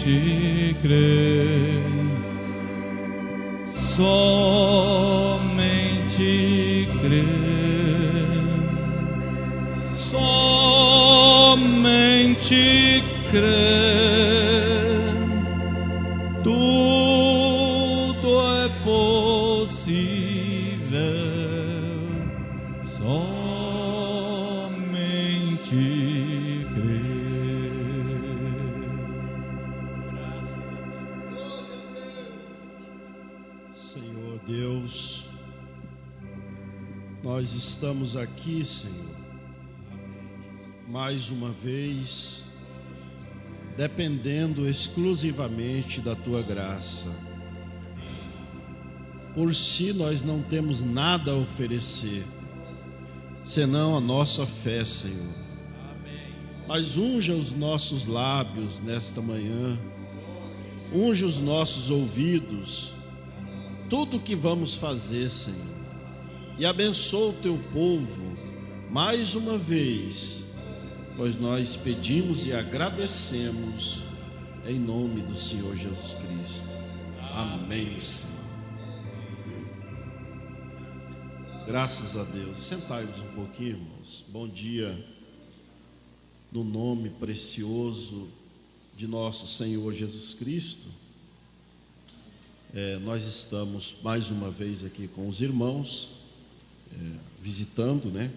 somente crer, somente crer, somente crer, tudo é possível, somente Senhor Deus, nós estamos aqui, Senhor, mais uma vez, dependendo exclusivamente da Tua graça. Por si nós não temos nada a oferecer, senão a nossa fé, Senhor. Mas unja os nossos lábios nesta manhã, unja os nossos ouvidos, tudo o que vamos fazer, Senhor, e abençoa o Teu povo mais uma vez, pois nós pedimos e agradecemos em nome do Senhor Jesus Cristo. Amém, Senhor. Graças a Deus. Sentai-vos um pouquinho, irmãos. Bom dia, no nome precioso de nosso Senhor Jesus Cristo. Nós estamos mais uma vez aqui com os irmãos, visitando, né,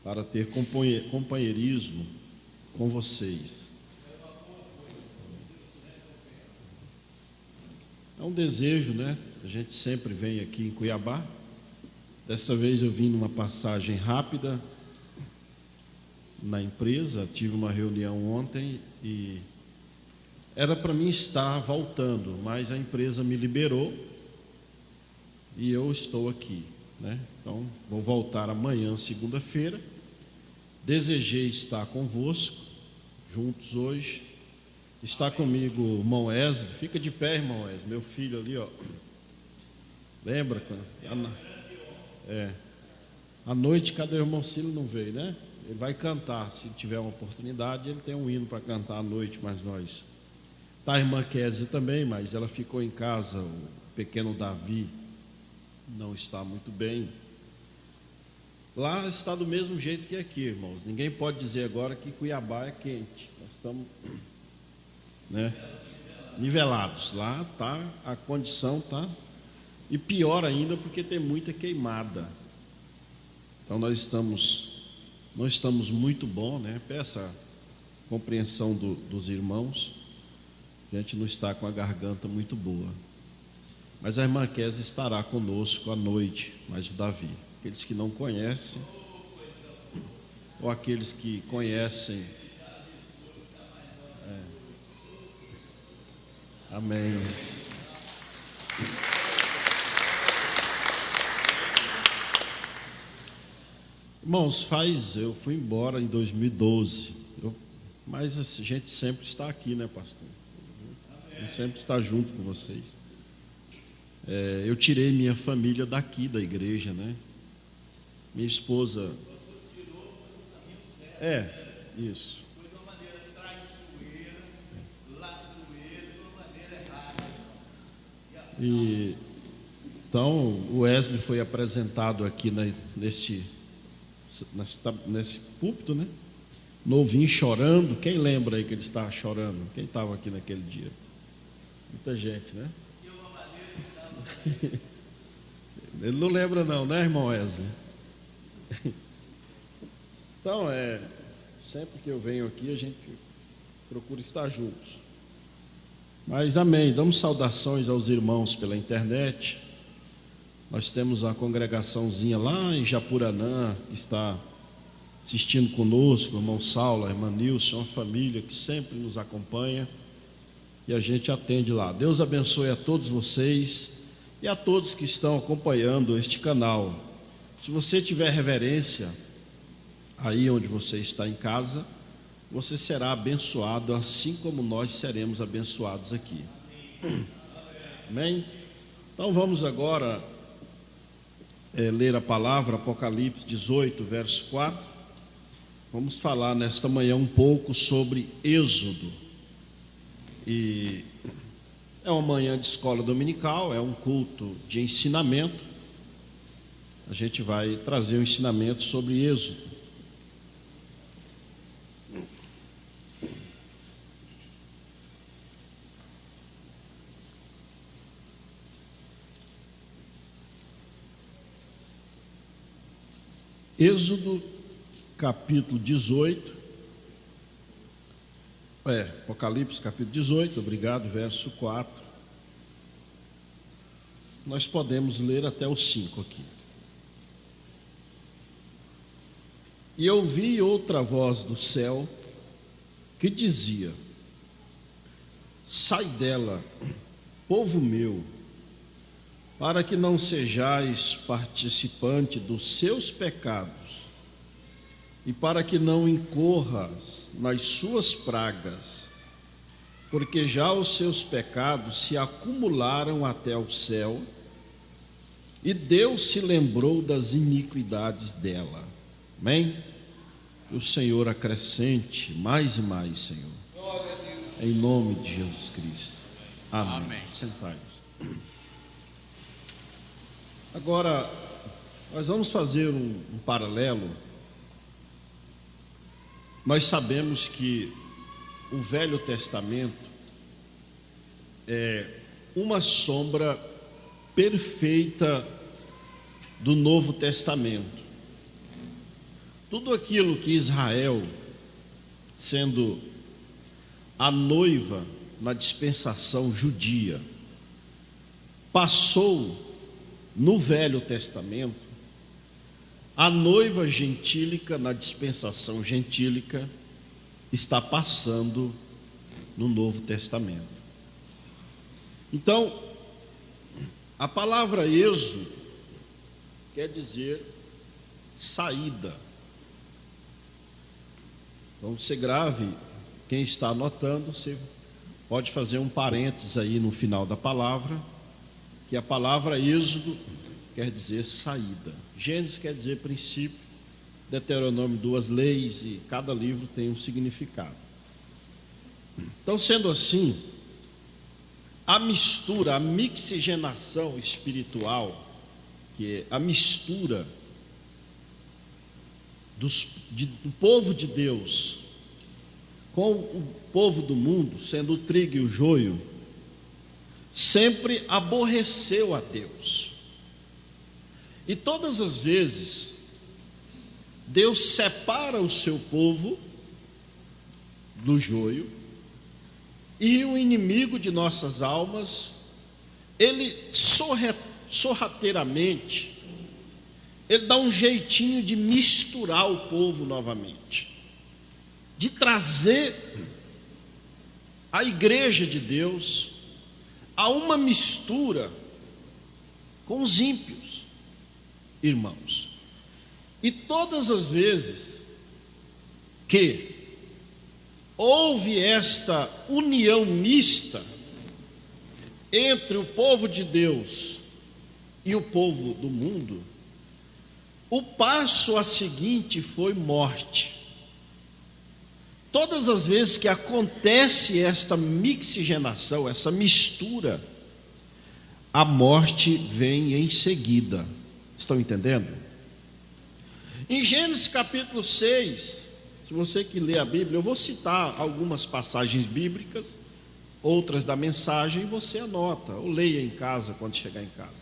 para ter companheirismo com vocês. É um desejo, né? A gente sempre vem aqui em Cuiabá. Desta vez eu vim numa passagem rápida na empresa, tive uma reunião ontem e era para mim estar voltando, mas a empresa me liberou e eu estou aqui, né? Então, vou voltar amanhã, segunda-feira. Desejei estar convosco, juntos hoje. Está comigo o irmão Wesley. Fica de pé, irmão Wesley, meu filho ali, ó. Lembra? À noite, cadê o irmão Cílio? Não veio, né? Ele vai cantar, se tiver uma oportunidade, ele tem um hino para cantar à noite, mas nós. Está a irmã Kézia também, mas ela ficou em casa. O pequeno Davi não está muito bem. Lá está do mesmo jeito que aqui, irmãos. Ninguém pode dizer agora que Cuiabá é quente. Nós estamos, né, nivelados. Lá tá, a condição tá, e pior ainda porque tem muita queimada. Então nós não estamos muito bom, né? Peça a compreensão dos irmãos. A gente não está com a garganta muito boa. Mas a irmã Kézia estará conosco à noite, mas o Davi. Aqueles que não conhecem, ou aqueles que conhecem. Amém. Irmãos, eu fui embora em 2012, mas a gente sempre está aqui, né, pastor? Eu sempre está junto com vocês. Eu tirei minha família daqui da igreja, né? Minha esposa. Isso. Foi de uma maneira traiçoeira, latoeira, de uma maneira errada. Então, o Wesley foi apresentado aqui nesse púlpito, né? Novinho chorando. Quem lembra aí que ele estava chorando? Quem estava aqui naquele dia? Muita gente, né? Ele não lembra não, né, irmão Wesley? Então, sempre que eu venho aqui, a gente procura estar juntos. Mas amém, damos saudações aos irmãos pela internet. Nós temos uma congregaçãozinha lá em Japuranã, que está assistindo conosco, o irmão Saulo, a irmã Nilson, uma família que sempre nos acompanha, e a gente atende lá. Deus abençoe a todos vocês e a todos que estão acompanhando este canal. Se você tiver reverência aí onde você está em casa, você será abençoado, assim como nós seremos abençoados aqui. Amém? Então vamos agora ler a palavra, Apocalipse 18, verso 4. Vamos falar nesta manhã um pouco sobre Êxodo. E é uma manhã de escola dominical, é um culto de ensinamento. A gente vai trazer um ensinamento sobre Êxodo. Êxodo, capítulo 18, Apocalipse, capítulo 18, obrigado, verso 4. Nós podemos ler até o 5 aqui. E ouvi outra voz do céu que dizia: sai dela, povo meu, para que não sejais participante dos seus pecados, e para que não incorras nas suas pragas, porque já os seus pecados se acumularam até o céu, e Deus se lembrou das iniquidades dela. Amém? Que o Senhor acrescente mais e mais, Senhor, em nome de Jesus Cristo. Amém. Amém. Sentai-vos. Agora, nós vamos fazer um paralelo. Nós sabemos que o Velho Testamento é uma sombra perfeita do Novo Testamento. Tudo aquilo que Israel, sendo a noiva na dispensação judia, passou no Velho Testamento, a noiva gentílica na dispensação gentílica está passando no Novo Testamento. Então, a palavra êxodo quer dizer saída. Então, você grave, quem está anotando, você pode fazer um parênteses aí no final da palavra, que a palavra êxodo quer dizer saída. Gênesis quer dizer princípio, Deuteronômio 2 leis, e cada livro tem um significado. Então, sendo assim, a mistura, a mixigenação espiritual, que é a mistura do povo de Deus com o povo do mundo, sendo o trigo e o joio, sempre aborreceu a Deus. E todas as vezes, Deus separa o seu povo do joio, e o inimigo de nossas almas, ele sorrateiramente, ele dá um jeitinho de misturar o povo novamente, de trazer a igreja de Deus a uma mistura com os ímpios, irmãos. E todas as vezes que houve esta união mista entre o povo de Deus e o povo do mundo, o passo a seguinte foi morte. Todas as vezes que acontece esta mixigenação, essa mistura, a morte vem em seguida. Estão entendendo? Em Gênesis capítulo 6, se você que lê a Bíblia, eu vou citar algumas passagens bíblicas, outras da mensagem, e você anota, ou leia em casa quando chegar em casa.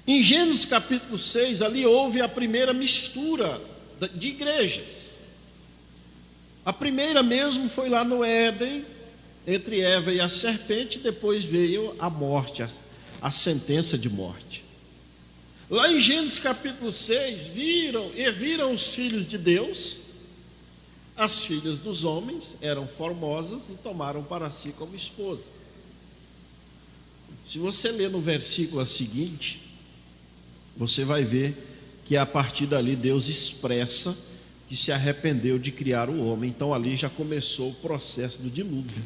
Em Gênesis capítulo 6, ali houve a primeira mistura de igrejas. A primeira mesmo foi lá no Éden, entre Eva e a serpente, depois veio a morte, a sentença de morte. Lá em Gênesis capítulo 6, viram os filhos de Deus, as filhas dos homens eram formosas e tomaram para si como esposa. Se você ler no versículo seguinte, você vai ver que a partir dali Deus expressa que se arrependeu de criar o homem. Então ali já começou o processo do dilúvio.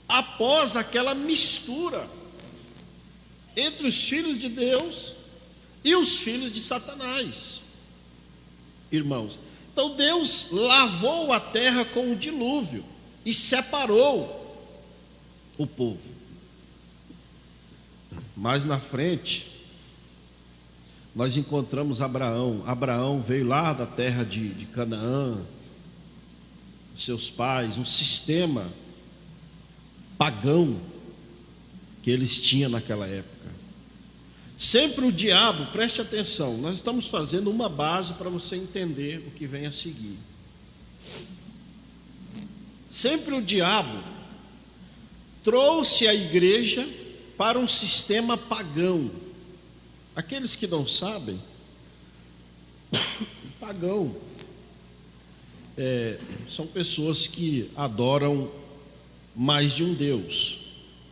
Após aquela mistura entre os filhos de Deus e os filhos de Satanás, irmãos. Então Deus lavou a terra com o dilúvio. e separou o povo. Mais na frente, nós encontramos Abraão. Abraão veio lá da terra de Canaã, seus pais, um sistema pagão que eles tinham naquela época. Sempre o diabo, preste atenção, nós estamos fazendo uma base para você entender o que vem a seguir. Sempre o diabo trouxe a igreja para um sistema pagão. Aqueles que não sabem, pagão são pessoas que adoram mais de um Deus,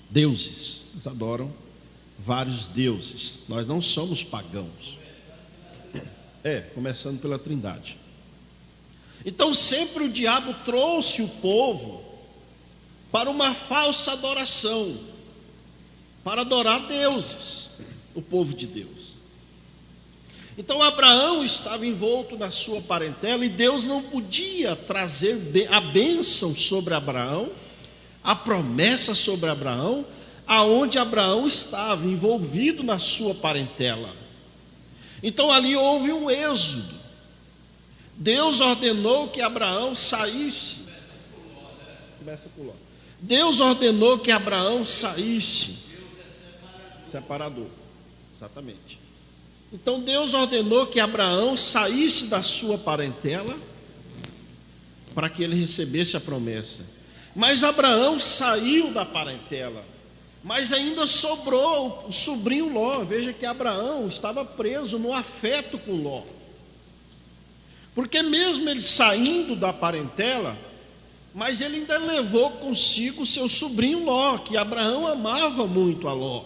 deuses, eles adoram vários deuses. Nós não somos pagãos, começando pela Trindade. Então sempre o diabo trouxe o povo para uma falsa adoração, para adorar deuses, o povo de Deus. Então Abraão estava envolto na sua parentela e Deus não podia trazer a bênção sobre Abraão, a promessa sobre Abraão, aonde Abraão estava envolvido na sua parentela. Então ali houve um êxodo. Deus ordenou que Abraão saísse. Começa por Ló. Deus ordenou que Abraão saísse. Separador. Exatamente. Então Deus ordenou que Abraão saísse da sua parentela para que ele recebesse a promessa. Mas Abraão saiu da parentela, mas ainda sobrou o sobrinho Ló. Veja que Abraão estava preso no afeto com Ló. Porque mesmo ele saindo da parentela, mas ele ainda levou consigo seu sobrinho Ló, que Abraão amava muito a Ló.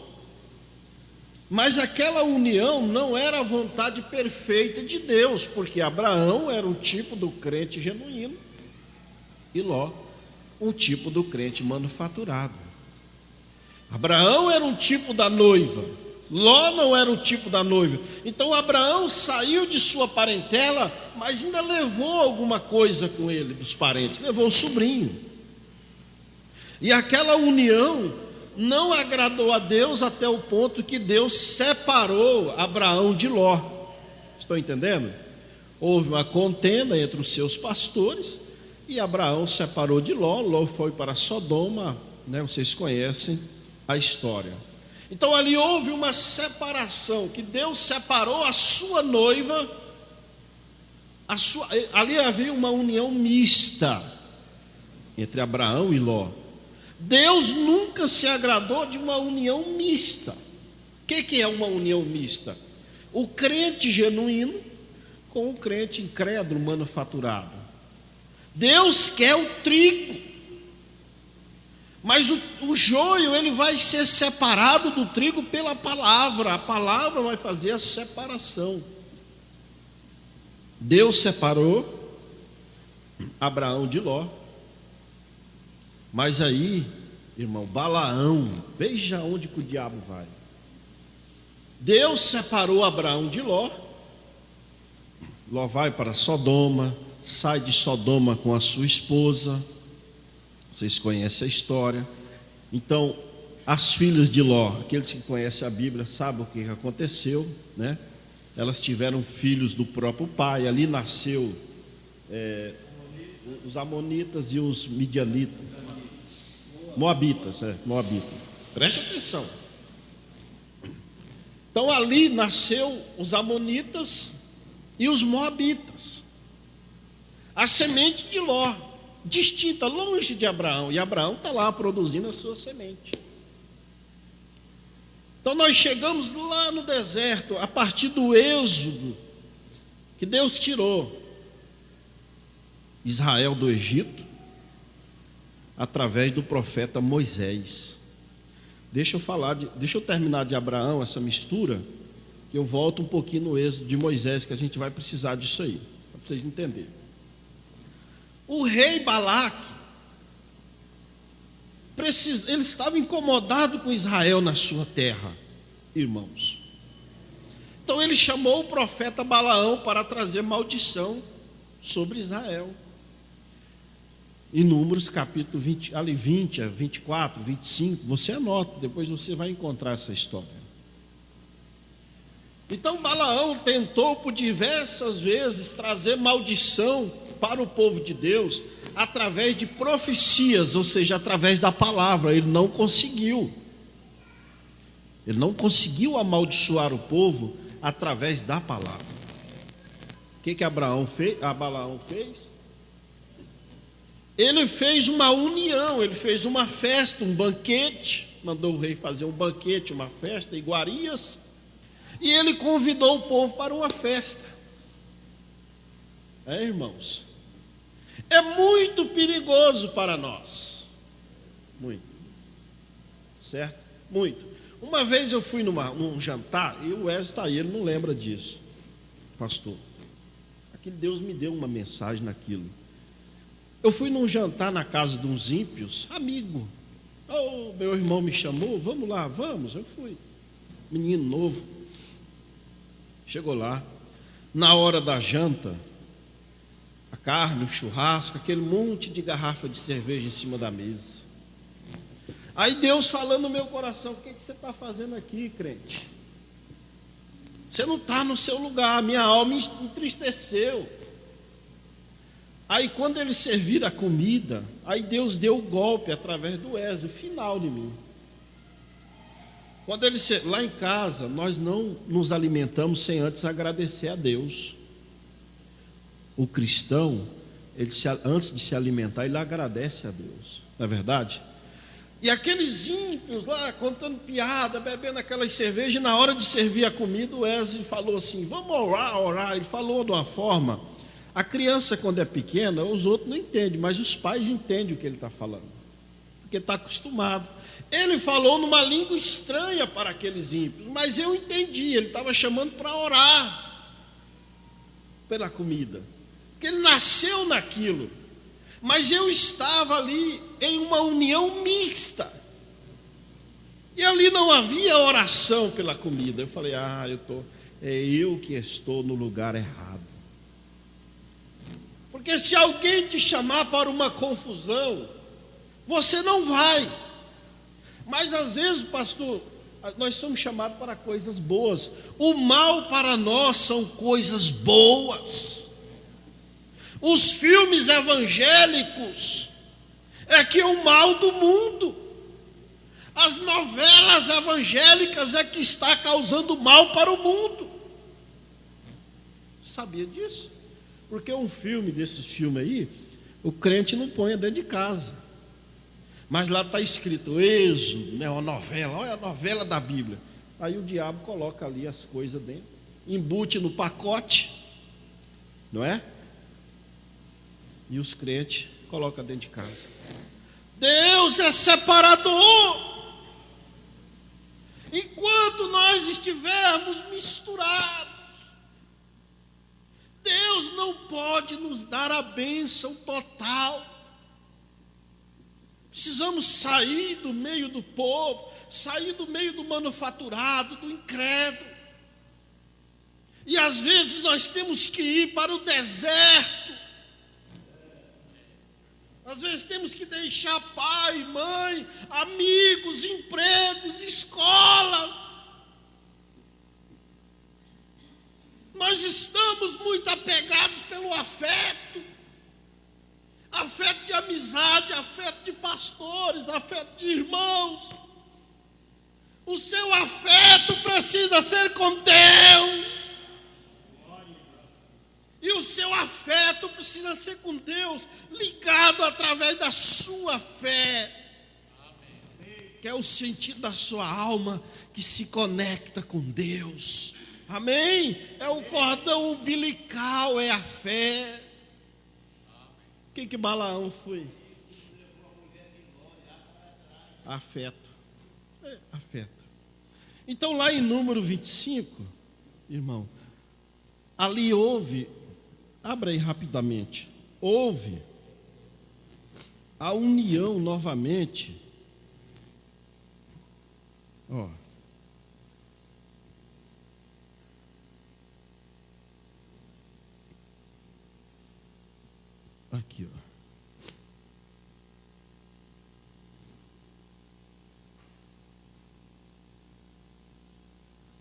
Mas aquela união não era a vontade perfeita de Deus, porque Abraão era um tipo do crente genuíno e Ló um tipo do crente manufaturado. Abraão era um tipo da noiva, Ló não era o tipo da noiva. Então Abraão saiu de sua parentela, mas ainda levou alguma coisa com ele, dos parentes, levou o sobrinho. E aquela união não agradou a Deus até o ponto que Deus separou Abraão de Ló. Estão entendendo? Houve uma contenda entre os seus pastores e Abraão separou de Ló. Ló foi para Sodoma, né? Vocês conhecem a história. Então ali houve uma separação, que Deus separou a sua noiva, ali havia uma união mista entre Abraão e Ló. Deus nunca se agradou de uma união mista. O que é uma união mista? O crente genuíno com o crente incrédulo manufaturado. Deus quer o trigo, mas o joio ele vai ser separado do trigo pela palavra. A palavra vai fazer a separação. Deus separou Abraão de Ló. Mas aí, irmão, Balaão, veja onde que o diabo vai. Deus separou Abraão de Ló. Ló vai para Sodoma, sai de Sodoma com a sua esposa. Vocês conhecem a história. Então, as filhas de Ló, aqueles que conhecem a Bíblia sabem o que aconteceu, né? Elas tiveram filhos do próprio pai. Ali nasceu os amonitas e os midianitas. Moabitas, Moabitas. Preste atenção. Então ali nasceu os amonitas e os moabitas. A semente de Ló, distinta, longe de Abraão. E Abraão está lá produzindo a sua semente. Então nós chegamos lá no deserto, a partir do êxodo, que Deus tirou Israel do Egito, através do profeta Moisés. Deixa eu terminar de Abraão, essa mistura, que eu volto um pouquinho no êxodo de Moisés, que a gente vai precisar disso aí, para vocês entenderem. O rei Balaque, ele estava incomodado com Israel na sua terra, irmãos. Então ele chamou o profeta Balaão para trazer maldição sobre Israel. Em Números capítulo 20, ali 20, 24, 25, você anota, depois você vai encontrar essa história. Então Balaão tentou por diversas vezes trazer maldição para o povo de Deus através de profecias, ou seja, através da palavra. Ele não conseguiu. Ele não conseguiu amaldiçoar o povo através da palavra. O que Balaão fez? Ele fez uma união, ele fez uma festa, um banquete, mandou o rei fazer um banquete, uma festa, iguarias, e ele convidou o povo para uma festa. Irmãos, é muito perigoso para nós, muito, certo? Muito. Uma vez eu fui num jantar, e o Wesley está aí, ele não lembra disso, pastor. Aquele Deus me deu uma mensagem naquilo. Eu fui num jantar na casa de uns ímpios, amigo. Meu irmão me chamou, vamos lá, vamos. Eu fui, menino novo. Chegou lá, na hora da janta, a carne, o churrasco, aquele monte de garrafa de cerveja em cima da mesa. Aí Deus falando no meu coração: o que você está fazendo aqui, crente? Você não está no seu lugar, minha alma entristeceu. Aí quando eles serviram a comida, aí Deus deu o golpe através do Wesley, o final de mim. Quando eles, lá em casa, nós não nos alimentamos sem antes agradecer a Deus. O cristão, antes de se alimentar, ele agradece a Deus, não é verdade? E aqueles ímpios lá, contando piada, bebendo aquelas cervejas, e na hora de servir a comida, o Wesley falou assim: vamos orar. Ele falou de uma forma... A criança, quando é pequena, os outros não entendem, mas os pais entendem o que ele está falando, porque está acostumado. Ele falou numa língua estranha para aqueles ímpios, mas eu entendi, ele estava chamando para orar pela comida, porque ele nasceu naquilo, mas eu estava ali em uma união mista, e ali não havia oração pela comida. Eu falei: é eu que estou no lugar errado. Porque se alguém te chamar para uma confusão, você não vai. Mas às vezes, pastor, nós somos chamados para coisas boas. O mal para nós são coisas boas. Os filmes evangélicos é que é o mal do mundo. As novelas evangélicas é que está causando mal para o mundo. Sabia disso? Porque um filme desses filmes aí, o crente não põe dentro de casa. Mas lá está escrito Êxodo, né, uma novela, olha a novela da Bíblia. Aí o diabo coloca ali as coisas dentro, embute no pacote, não é? E os crentes colocam dentro de casa. Deus é separador. Enquanto nós estivermos misturados, Deus não pode nos dar a bênção total. Precisamos sair do meio do povo, sair do meio do manufaturado, do incrédulo. E às vezes nós temos que ir para o deserto. Às vezes temos que deixar pai, mãe, amigos, empregos, escolas. Nós estamos muito apegados pelo afeto de amizade, afeto de pastores, afeto de irmãos. O seu afeto precisa ser com Deus. E o seu afeto precisa ser com Deus, ligado através da sua fé, que é o sentido da sua alma que se conecta com Deus. Amém? É o cordão umbilical, é a fé. O que Balaão foi? Afeto. Afeto. Então lá em número 25, irmão, ali houve, abra aí rapidamente, houve a união novamente. Ó. Aqui, ó.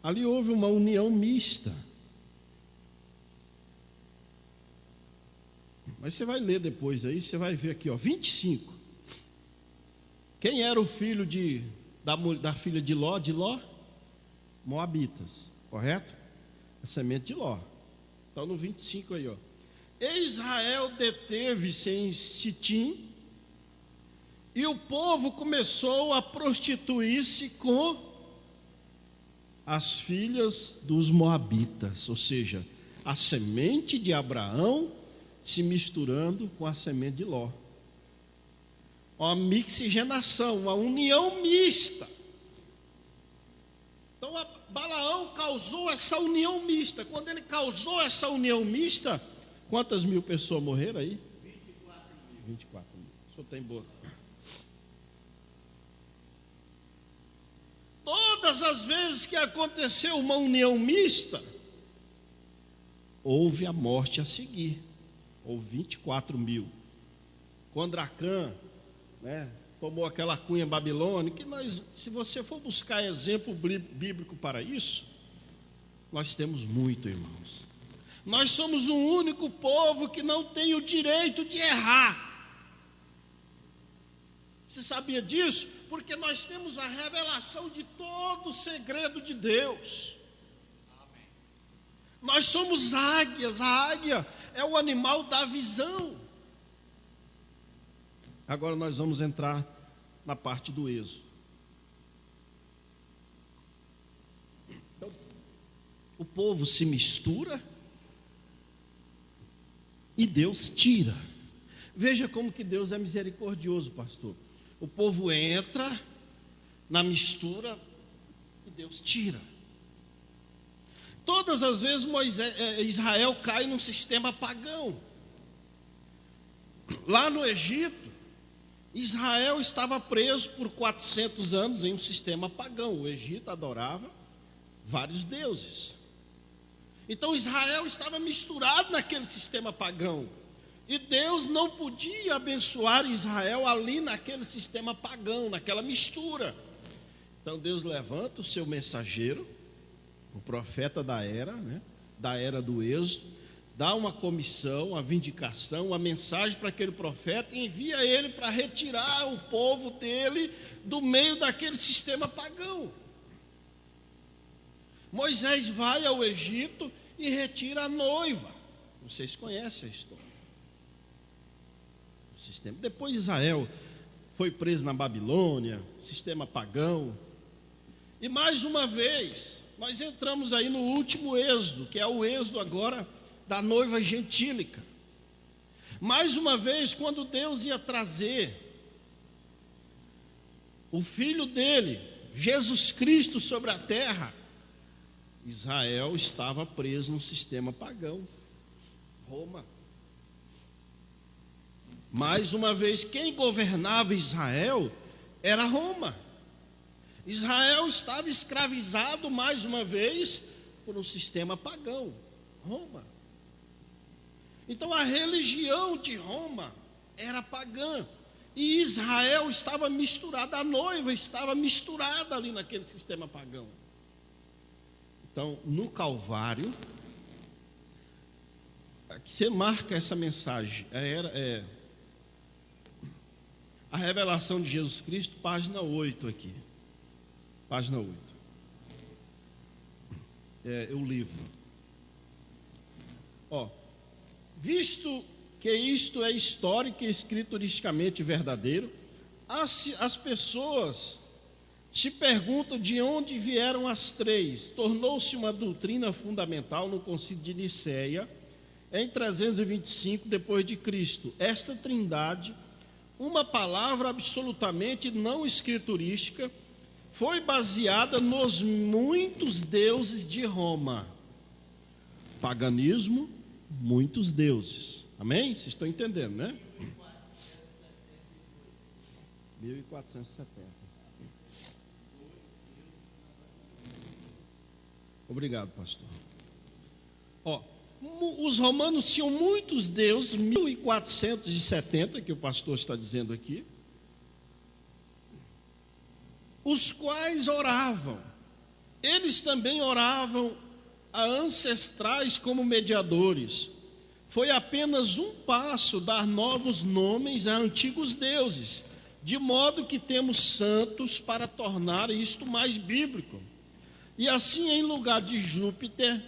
Ali houve uma união mista. Mas você vai ler depois aí, você vai ver aqui, ó, 25. Quem era o filho da filha de Ló? Moabitas, correto? A semente de Ló. Então no 25 aí, ó. Israel deteve-se em Sitim, e o povo começou a prostituir-se com as filhas dos moabitas, ou seja, a semente de Abraão se misturando com a semente de Ló. Uma mixigenação, uma união mista. Então Balaão causou essa união mista. Quando ele causou essa união mista, quantas mil pessoas morreram aí? 24 mil. O senhor tem boa. Todas as vezes que aconteceu uma união mista, houve a morte a seguir. Houve 24 mil. Quando Acã, tomou aquela cunha babilônica, se você for buscar exemplo bíblico para isso, nós temos muito, irmãos. Nós somos o único povo que não tem o direito de errar. Você sabia disso? Porque nós temos a revelação de todo o segredo de Deus. Nós somos águias, a águia é o animal da visão. Agora nós vamos entrar na parte do Êxodo. Então, o povo se mistura e Deus tira. Veja como que Deus é misericordioso, pastor. O povo entra na mistura e Deus tira. Todas as vezes Israel cai num sistema pagão. Lá no Egito, Israel estava preso por 400 anos em um sistema pagão. O Egito adorava vários deuses. Então Israel estava misturado naquele sistema pagão. E Deus não podia abençoar Israel ali naquele sistema pagão, naquela mistura. Então Deus levanta o seu mensageiro, o profeta da era do Êxodo, dá uma comissão, uma vindicação, uma mensagem para aquele profeta e envia ele para retirar o povo dele do meio daquele sistema pagão. Moisés vai ao Egito e retira a noiva. Vocês conhecem a história. O sistema. Depois Israel foi preso na Babilônia, sistema pagão. E mais uma vez, nós entramos aí no último êxodo, que é o êxodo agora da noiva gentílica. Mais uma vez, quando Deus ia trazer o filho dele, Jesus Cristo, sobre a terra, Israel estava preso num sistema pagão, Roma. Mais uma vez, quem governava Israel era Roma. Israel estava escravizado mais uma vez por um sistema pagão, Roma. Então a religião de Roma era pagã e Israel estava misturada, a noiva estava misturada ali naquele sistema pagão. Então no Calvário, aqui você marca essa mensagem, a revelação de Jesus Cristo, página 8 aqui. Página 8. É o livro. Visto que isto é histórico e escrituristicamente verdadeiro, as pessoas se perguntam de onde vieram as três. Tornou-se uma doutrina fundamental no Concílio de Nicéia, em 325 depois de Cristo. Esta trindade, uma palavra absolutamente não escriturística, foi baseada nos muitos deuses de Roma. Paganismo, muitos deuses. Amém? Vocês estão entendendo, né? 1470. Obrigado, pastor. Os romanos tinham muitos deuses, 1470, que o pastor está dizendo aqui, os quais oravam. Eles também oravam a ancestrais como mediadores. Foi apenas um passo dar novos nomes a antigos deuses, de modo que temos santos para tornar isto mais bíblico. E assim, em lugar de Júpiter,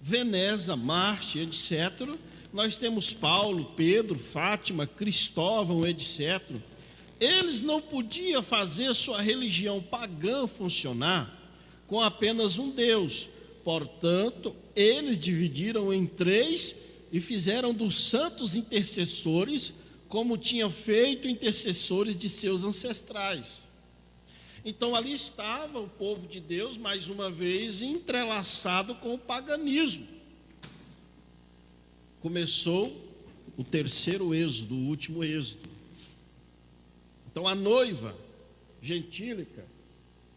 Veneza, Marte, etc., nós temos Paulo, Pedro, Fátima, Cristóvão, etc. Eles não podiam fazer sua religião pagã funcionar com apenas um Deus. Portanto, eles dividiram em 3 e fizeram dos santos intercessores, como tinham feito intercessores de seus ancestrais. Então, ali estava o povo de Deus, mais uma vez, entrelaçado com o paganismo. Começou o terceiro êxodo, o último êxodo. Então, a noiva gentílica,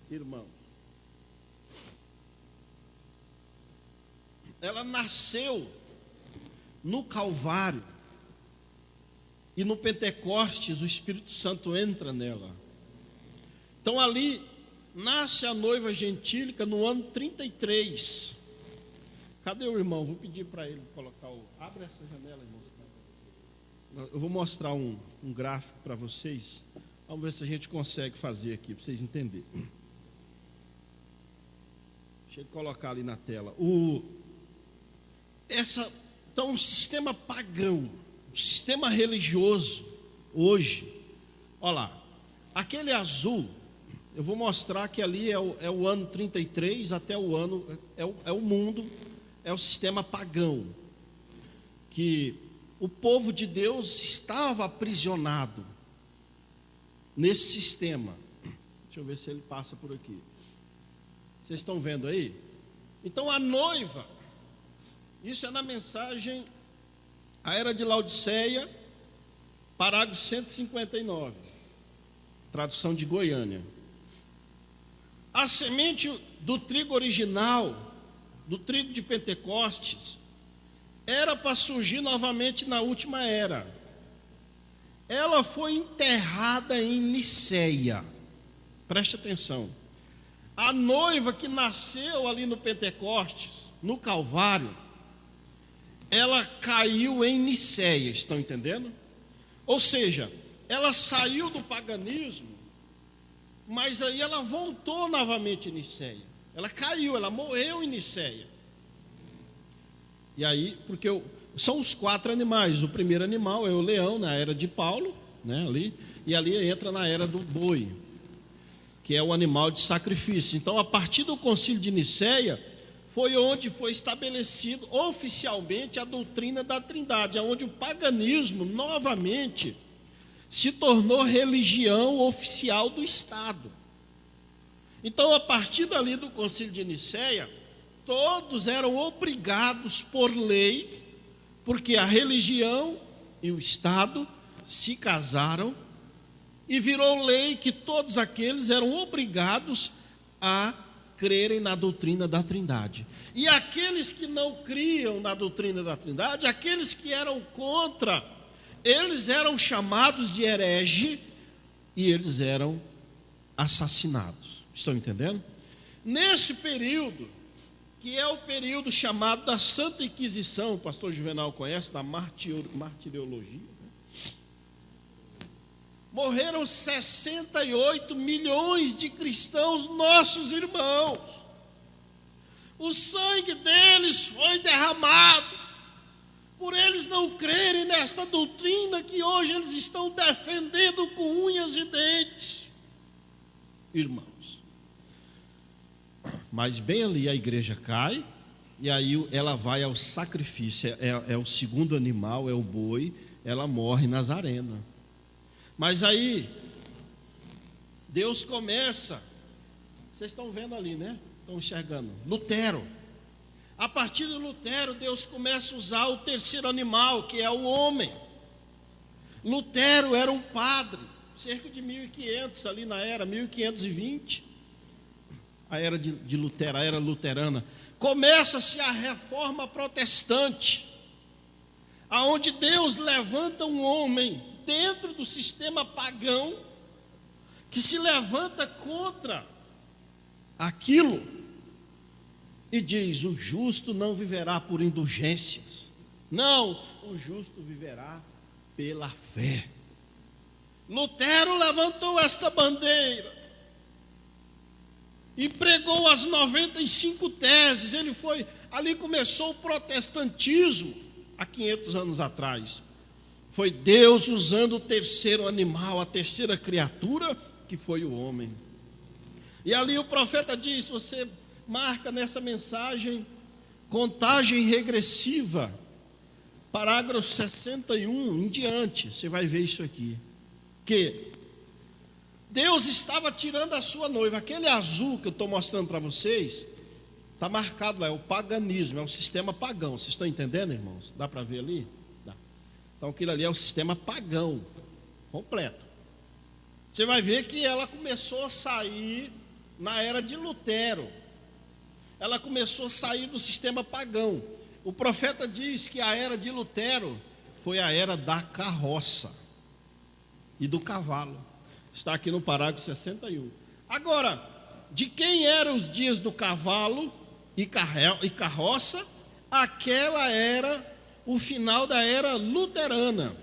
irmãos, ela nasceu no Calvário, e no Pentecostes o Espírito Santo entra nela. Então ali nasce a noiva gentílica no ano 33. Cadê o irmão? Vou pedir para ele colocar o... Abre essa janela, irmão. Eu vou mostrar um gráfico para vocês. Vamos ver se a gente consegue fazer aqui, para vocês entenderem. Deixa eu colocar ali na tela. Então, um sistema pagão, um sistema religioso, hoje, olha lá, aquele azul, eu vou mostrar que ali é o ano 33 até o ano, é o mundo, é o sistema pagão, que o povo de Deus estava aprisionado nesse sistema. Deixa eu ver se ele passa por aqui. Vocês estão vendo aí? Então a noiva, isso é na mensagem, a Era de Laodiceia, parágrafo 159, tradução de Goiânia. A semente do trigo original, do trigo de Pentecostes, era para surgir novamente na última era. Ela foi enterrada em Niceia. Preste atenção. A noiva que nasceu ali no Pentecostes, no Calvário, ela caiu em Niceia, estão entendendo? Ou seja, ela saiu do paganismo, mas aí ela voltou novamente em Niceia. Ela caiu, ela morreu em Niceia. E aí, porque são os 4 animais. O primeiro animal é o leão, na era de Paulo, né, ali, e ali entra na era do boi, que é o animal de sacrifício. Então, a partir do concílio de Niceia, foi onde foi estabelecido oficialmente a doutrina da Trindade, onde o paganismo novamente se tornou religião oficial do Estado. Então, a partir dali do concílio de Niceia, todos eram obrigados por lei, porque a religião e o Estado se casaram, e virou lei que todos aqueles eram obrigados a crerem na doutrina da Trindade. E aqueles que não criam na doutrina da Trindade, aqueles que eram contra, eles eram chamados de herege e eles eram assassinados. Estão entendendo? Nesse período, que é o período chamado da Santa Inquisição, o pastor Juvenal conhece, da martiriologia, morreram 68 milhões de cristãos, nossos irmãos. O sangue deles foi derramado, por eles não crerem nesta doutrina que hoje eles estão defendendo com unhas e dentes. Irmãos, mas bem ali a igreja cai, e aí ela vai ao sacrifício, é o segundo animal, é o boi, ela morre Nazarena. Mas aí, Deus começa, vocês estão vendo ali, né? Estão enxergando, Lutero. A partir de Lutero, Deus começa a usar o terceiro animal, que é o homem. Lutero era um padre, cerca de 1500, ali na era, 1520, a era de Lutero, a era luterana. Começa-se a reforma protestante, aonde Deus levanta um homem dentro do sistema pagão, que se levanta contra aquilo e diz: o justo não viverá por indulgências. Não, o justo viverá pela fé. Lutero levantou esta bandeira e pregou as 95 teses. Ele foi, ali começou o protestantismo, há 500 anos atrás. Foi Deus usando o terceiro animal, a terceira criatura, que foi o homem. E ali o profeta diz, você marca nessa mensagem, contagem regressiva, parágrafo 61 em diante, você vai ver isso aqui, que Deus estava tirando a sua noiva. Aquele azul que eu estou mostrando para vocês, está marcado lá, é o paganismo, é o sistema pagão. Vocês estão entendendo, irmãos? Dá para ver ali? Dá. Então aquilo ali é o sistema pagão, completo. Você vai ver que ela começou a sair na era de Lutero. Ela começou a sair do sistema pagão. O profeta diz que a era de Lutero foi a era da carroça e do cavalo. Está aqui no parágrafo 61. Agora, de quem eram os dias do cavalo e carroça? Aquela era o final da era luterana.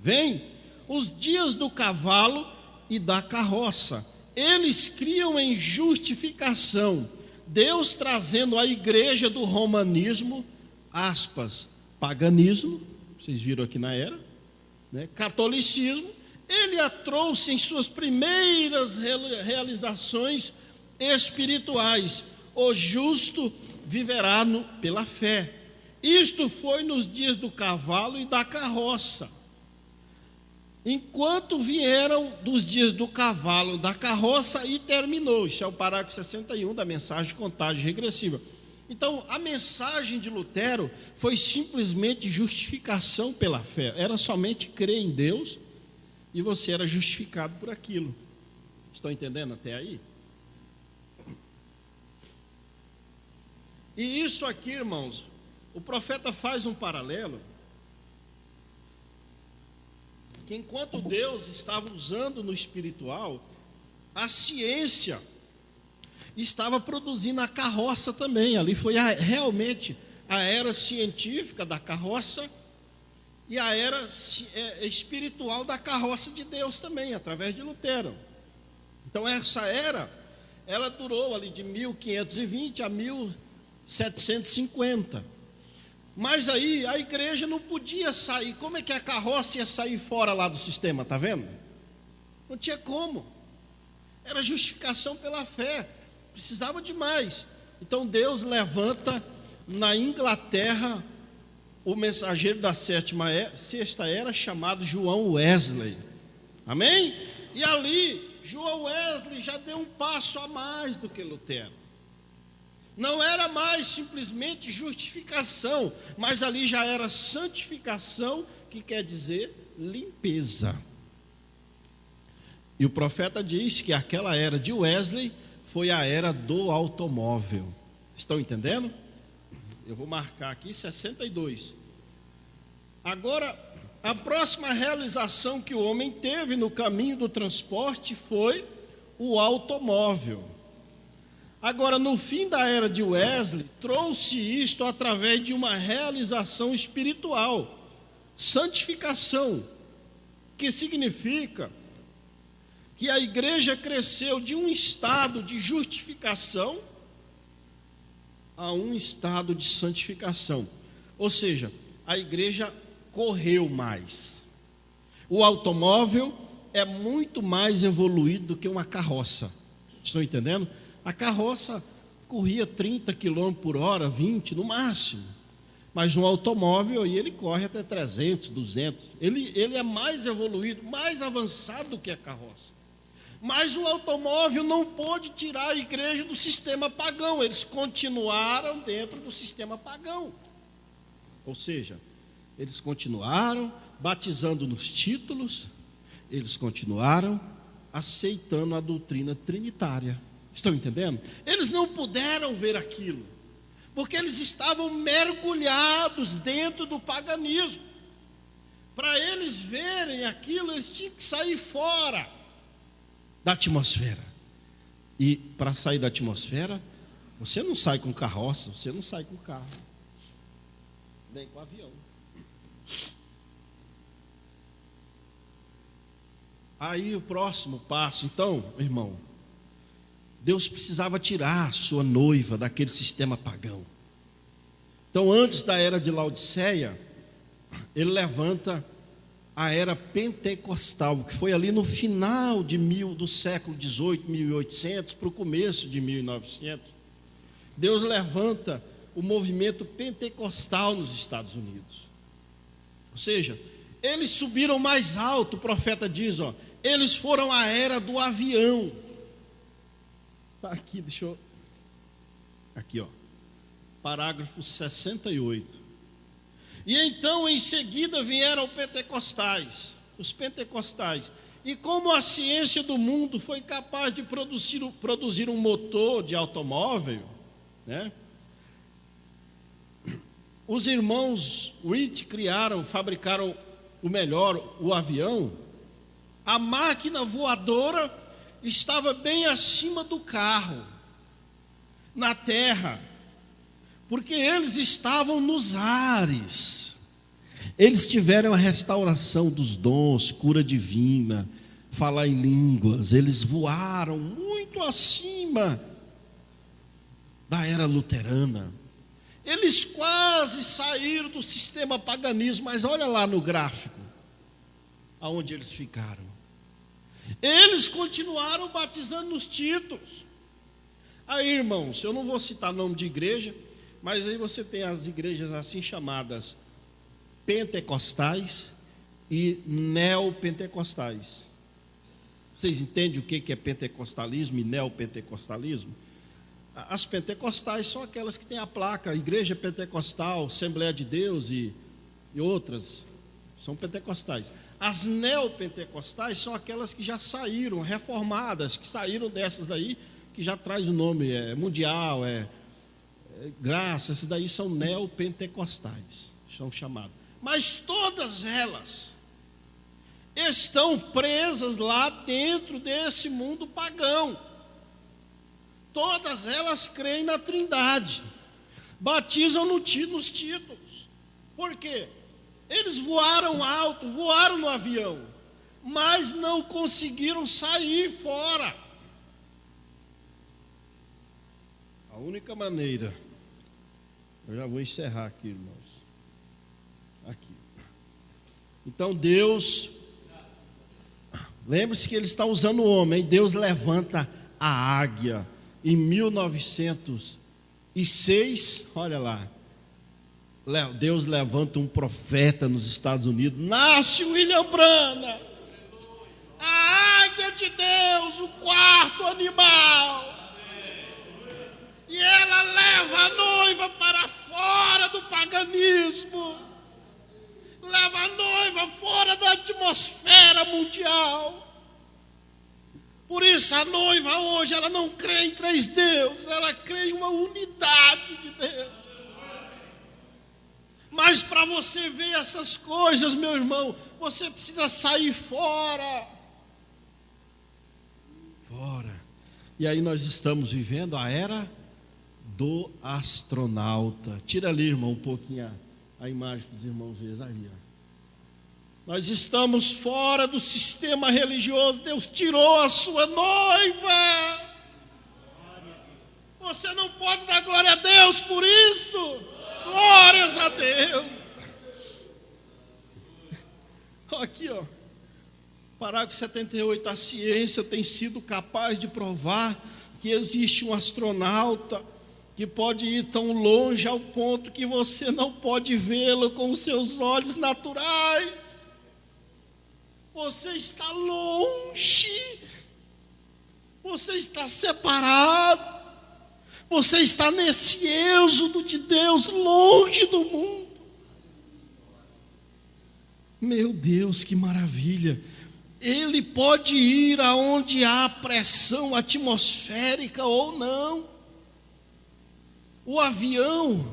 Vem, os dias do cavalo e da carroça. Eles criam em justificação. Deus trazendo a igreja do romanismo, aspas, paganismo, vocês viram aqui na era, né? Catolicismo, ele a trouxe em suas primeiras realizações espirituais. O justo viverá pela fé. Isto foi nos dias do cavalo e da carroça. Enquanto vieram dos dias do cavalo, da carroça, e terminou. Isso é o parágrafo 61 da mensagem de contagem regressiva. Então, a mensagem de Lutero foi simplesmente justificação pela fé. Era somente crer em Deus e você era justificado por aquilo. Estão entendendo até aí? E isso aqui, irmãos, o profeta faz um paralelo, que enquanto Deus estava usando no espiritual, a ciência estava produzindo a carroça também. Ali foi realmente a era científica da carroça e a era espiritual da carroça de Deus também, através de Lutero. Então essa era, ela durou ali de 1520 a 1750. Mas aí a igreja não podia sair. Como é que a carroça ia sair fora lá do sistema, está vendo? Não tinha como. Era justificação pela fé. Precisava de mais. Então Deus levanta na Inglaterra o mensageiro da sexta era, chamado João Wesley. Amém? E ali, João Wesley já deu um passo a mais do que Lutero. Não era mais simplesmente justificação, mas ali já era santificação, que quer dizer limpeza. E o profeta diz que aquela era de Wesley foi a era do automóvel. Estão entendendo? Eu vou marcar aqui 62. Agora, a próxima realização que o homem teve no caminho do transporte foi o automóvel. Agora, no fim da era de Wesley, trouxe isto através de uma realização espiritual, santificação, que significa que a igreja cresceu de um estado de justificação a um estado de santificação. Ou seja, a igreja correu mais. O automóvel é muito mais evoluído do que uma carroça. Estão entendendo? A carroça corria 30 km por hora, 20 no máximo. Mas um automóvel aí ele corre até 300, 200. Ele é mais evoluído, mais avançado do que a carroça. Mas o automóvel não pôde tirar a igreja do sistema pagão. Eles continuaram dentro do sistema pagão. Ou seja, eles continuaram batizando nos títulos, eles continuaram aceitando a doutrina trinitária. Estão entendendo? Eles não puderam ver aquilo, porque eles estavam mergulhados dentro do paganismo. Para eles verem aquilo, eles tinham que sair fora da atmosfera. E para sair da atmosfera, você não sai com carroça, você não sai com carro, nem com avião. Aí o próximo passo, então, irmão, Deus precisava tirar a sua noiva daquele sistema pagão. Então, antes da era de Laodiceia, ele levanta a era pentecostal, que foi ali no final do século XVIII, 1800, para o começo de 1900. Deus levanta o movimento pentecostal nos Estados Unidos. Ou seja, eles subiram mais alto, o profeta diz, eles foram à era do avião. Está aqui, aqui, parágrafo 68. E então, em seguida, vieram os pentecostais. E como a ciência do mundo foi capaz de produzir um motor de automóvel, né? Os irmãos Wright fabricaram o avião. A máquina voadora estava bem acima do carro, na terra, porque eles estavam nos ares. Eles tiveram a restauração dos dons, cura divina, falar em línguas. Eles voaram muito acima da era luterana. Eles quase saíram do sistema paganismo, mas olha lá no gráfico, aonde eles ficaram. Eles continuaram batizando nos títulos. Aí, irmãos, eu não vou citar nome de igreja, mas aí você tem as igrejas assim chamadas pentecostais e neopentecostais. Vocês entendem o que é pentecostalismo e neopentecostalismo? As pentecostais são aquelas que têm a placa Igreja Pentecostal, Assembleia de Deus e outras, são pentecostais. As neopentecostais são aquelas que já saíram, reformadas, que saíram dessas daí, que já traz o nome mundial, graça, essas daí são neopentecostais, são chamadas. Mas todas elas estão presas lá dentro desse mundo pagão. Todas elas creem na Trindade, batizam nos títulos. Por quê? Eles voaram alto, voaram no avião, mas não conseguiram sair fora. A única maneira, eu já vou encerrar aqui, irmãos. Aqui. Então Deus, lembre-se que Ele está usando o homem. Deus levanta a águia. Em 1906, olha lá, Deus levanta um profeta nos Estados Unidos. Nasce William Branham, a águia de Deus, o quarto animal. E ela leva a noiva para fora do paganismo, leva a noiva fora da atmosfera mundial. Por isso a noiva hoje, ela não crê em 3 deuses, ela crê em uma unidade de Deus. Mas para você ver essas coisas, meu irmão, você precisa sair fora. Fora. E aí nós estamos vivendo a era do astronauta. Tira ali, irmão, um pouquinho a imagem para os irmãos verem ali, Nós estamos fora do sistema religioso. Deus tirou a sua noiva. Você não pode dar glória a Deus por isso. Glórias a Deus. Aqui, parágrafo 78. A ciência tem sido capaz de provar que existe um astronauta que pode ir tão longe ao ponto que você não pode vê-lo com os seus olhos naturais. Você está longe, você está separado, você está nesse êxodo de Deus, longe do mundo. Meu Deus, que maravilha! Ele pode ir aonde há pressão atmosférica ou não. O avião,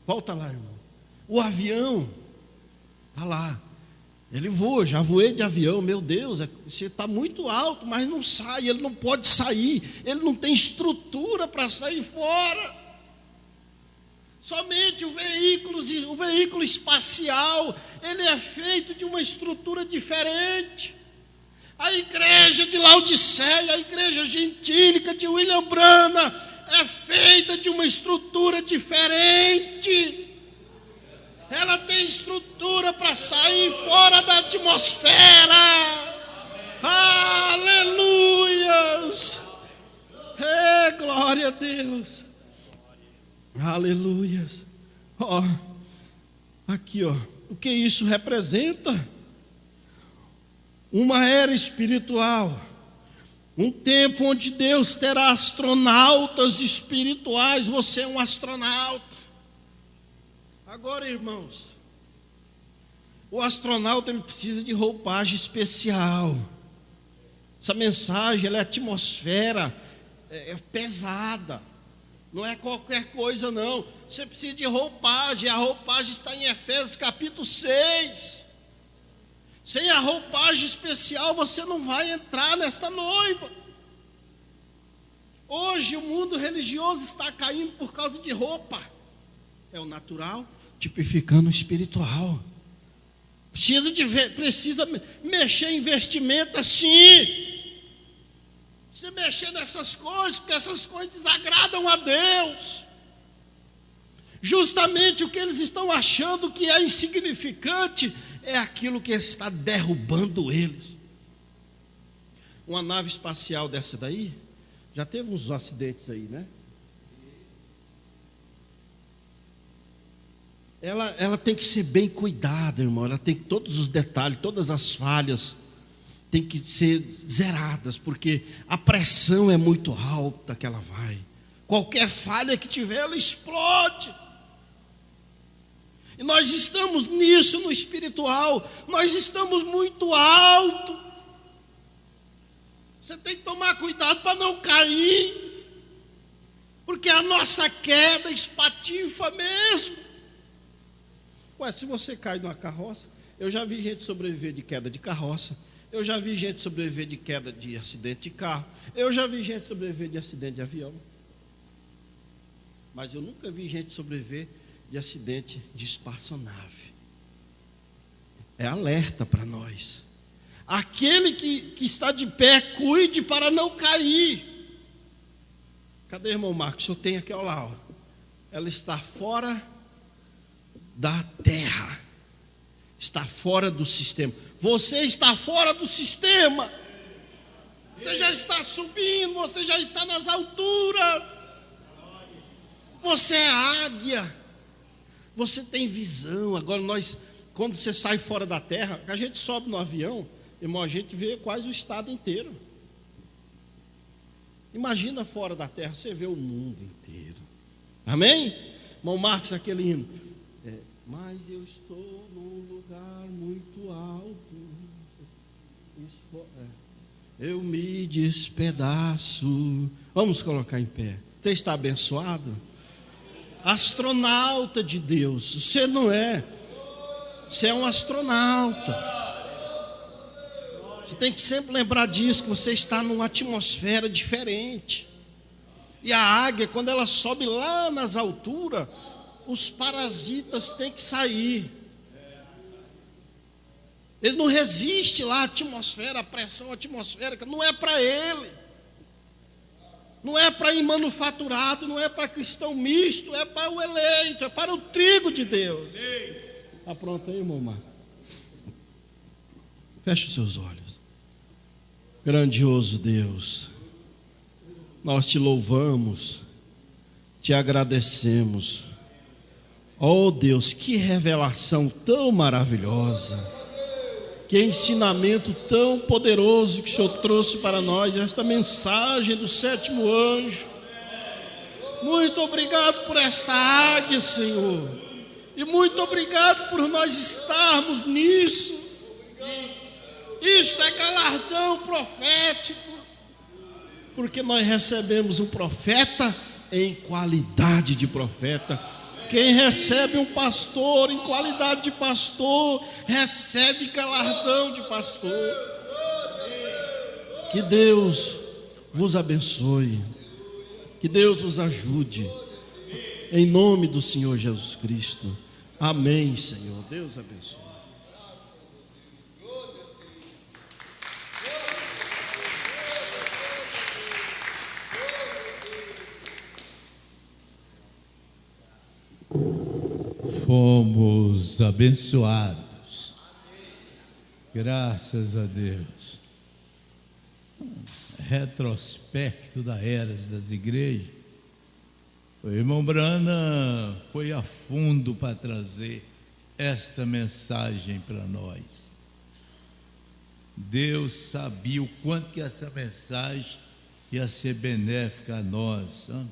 volta lá, irmão. O avião, está lá. Ele voa, já voei de avião, meu Deus, você está muito alto, mas não sai, ele não pode sair, ele não tem estrutura para sair fora. Somente o veículo espacial, ele é feito de uma estrutura diferente. A igreja de Laodiceia, a igreja gentílica de William Branham, é feita de uma estrutura diferente. Ela tem estrutura para sair fora da atmosfera. Aleluias! Glória a Deus! Aleluias! Ó, aqui, ó, o que isso representa? Uma era espiritual, um tempo onde Deus terá astronautas espirituais. Você é um astronauta. Agora, irmãos, o astronauta ele precisa de roupagem especial. Essa mensagem, ela é atmosfera, é pesada. Não é qualquer coisa, não. Você precisa de roupagem. A roupagem está em Efésios capítulo 6. Sem a roupagem especial, você não vai entrar nesta noiva. Hoje, o mundo religioso está caindo por causa de roupa. É o natural tipificando o espiritual. Precisa mexer em vestimenta, sim. Você mexer nessas coisas, porque essas coisas desagradam a Deus. Justamente o que eles estão achando que é insignificante é aquilo que está derrubando eles. Uma nave espacial dessa daí, já teve uns acidentes aí, né? Ela tem que ser bem cuidada, irmão. Ela tem todos os detalhes, todas as falhas tem que ser zeradas, porque a pressão é muito alta que ela vai. Qualquer falha que tiver, ela explode. E nós estamos nisso no espiritual. Nós estamos muito alto. Você tem que tomar cuidado para não cair, porque a nossa queda espatifa mesmo. Ué, se você cai numa carroça, eu já vi gente sobreviver de queda de carroça, eu já vi gente sobreviver de queda de acidente de carro, eu já vi gente sobreviver de acidente de avião, mas eu nunca vi gente sobreviver de acidente de espaçonave. É alerta para nós. Aquele que está de pé, cuide para não cair. Cadê o irmão Marcos? O senhor tem aqui ao lado. Ela está fora da terra, está fora do sistema. Você está fora do sistema. Você já está subindo, você já está nas alturas. Você é águia. Você tem visão. Agora quando você sai fora da terra, a gente sobe no avião, irmão, a gente vê quase o estado inteiro. Imagina fora da terra, você vê o mundo inteiro. Amém? Irmão Marcos, aquele hino. Mas eu estou num lugar muito alto. Eu me despedaço. Vamos colocar em pé. Você está abençoado? Astronauta de Deus. Você não é. Você é um astronauta. Você tem que sempre lembrar disso, que você está numa atmosfera diferente. E a águia, quando ela sobe lá nas alturas, os parasitas têm que sair. Ele não resiste lá à atmosfera, à pressão atmosférica. Não é para ele. Não é para ir manufaturado, não é para cristão misto, é para o eleito, é para o trigo de Deus. Está pronto aí, irmão Marcos? Feche os seus olhos. Grandioso Deus, nós te louvamos, te agradecemos. Oh Deus, que revelação tão maravilhosa, que ensinamento tão poderoso que o Senhor trouxe para nós, esta mensagem do sétimo anjo. Muito obrigado por esta águia, Senhor, e muito obrigado por nós estarmos nisso. Isto é galardão profético, porque nós recebemos um profeta em qualidade de profeta. Quem recebe um pastor em qualidade de pastor, recebe galardão de pastor. Que Deus vos abençoe. Que Deus vos ajude. Em nome do Senhor Jesus Cristo. Amém, Senhor. Deus abençoe. Fomos abençoados. Graças a Deus. Retrospecto da eras das igrejas. O irmão Brana foi a fundo para trazer esta mensagem para nós. Deus sabia o quanto que essa mensagem ia ser benéfica a nós. Sabe?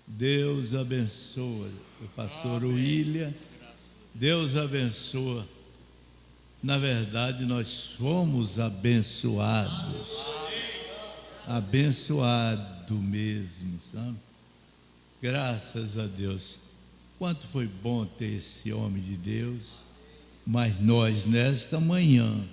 Deus abençoa o pastor William. Deus abençoa. Na verdade, nós fomos abençoados. Abençoado mesmo, sabe? Graças a Deus. Quanto foi bom ter esse homem de Deus. Mas nós, nesta manhã,